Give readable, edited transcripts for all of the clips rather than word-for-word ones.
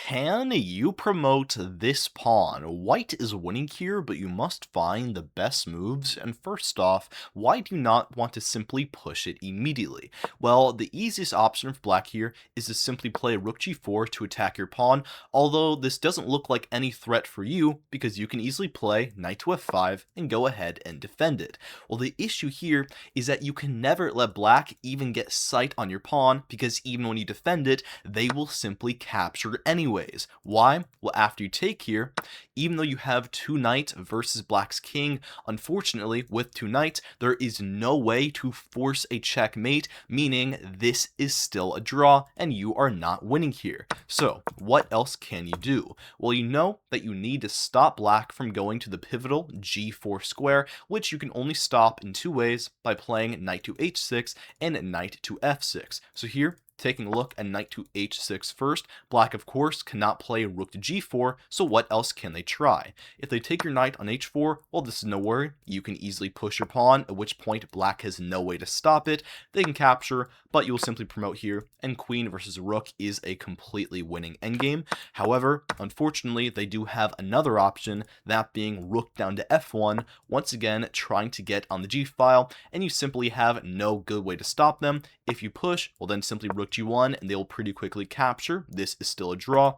Can you promote this pawn? White is winning here, but you must find the best moves. And first off, why do you not want to simply push it immediately? Well, the easiest option for black here is to simply play rook g4 to attack your pawn, although this doesn't look like any threat for you because you can easily play knight to f5 and go ahead and defend it. Well, the issue here is that you can never let black even get sight on your pawn because even when you defend it, they will simply capture anyways. Why? Well, after you take here, even though you have two knights versus black's king, unfortunately, with two knights, there is no way to force a checkmate, meaning this is still a draw and you are not winning here. So, what else can you do? Well, you know that you need to stop black from going to the pivotal g4 square, which you can only stop in two ways, by playing knight to h6 and knight to f6. So here, taking a look at knight to h6 first, black of course cannot play rook to g4, so what else can they try? If they take your knight on h4, well, this is no worry, you can easily push your pawn, at which point black has no way to stop it. They can capture, but you will simply promote here, and queen versus rook is a completely winning endgame. However, unfortunately, they do have another option, that being rook down to f1, once again trying to get on the g-file, and you simply have no good way to stop them. If you push, well then simply rook g1 and they will pretty quickly capture. This is still a draw.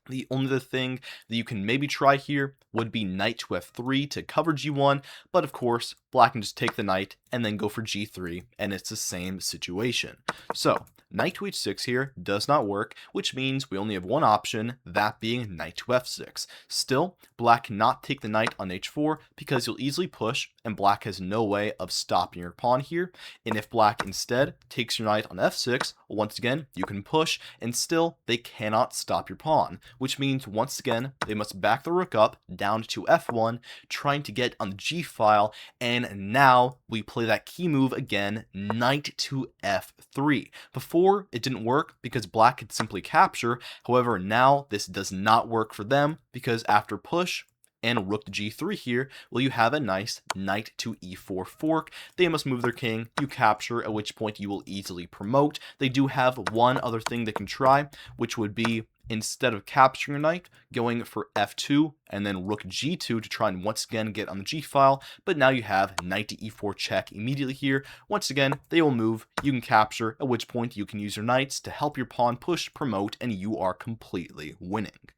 The only other thing that you can maybe try here would be knight to f3 to cover g1, but of course, black can just take the knight and then go for g3, and it's the same situation. So, knight to h6 here does not work, which means we only have one option, that being knight to f6. Still, black cannot take the knight on h4 because you'll easily push, and black has no way of stopping your pawn here. And if black instead takes your knight on f6, once again, you can push, and still, they cannot stop your pawn, which means once again, they must back the rook up down to f1, trying to get on the g-file, and now we play that key move again, knight to f3. Before, it didn't work because black could simply capture. However, now this does not work for them because after push and rook to g3 here, well, you have a nice knight to e4 fork. They must move their king, you capture, at which point you will easily promote. They do have one other thing they can try, which would be, instead of capturing a knight, going for f2 and then rook g2 to try and once again get on the g-file, but now you have knight to e4 check immediately here. Once again, they will move, you can capture, at which point you can use your knights to help your pawn push, promote, and you are completely winning.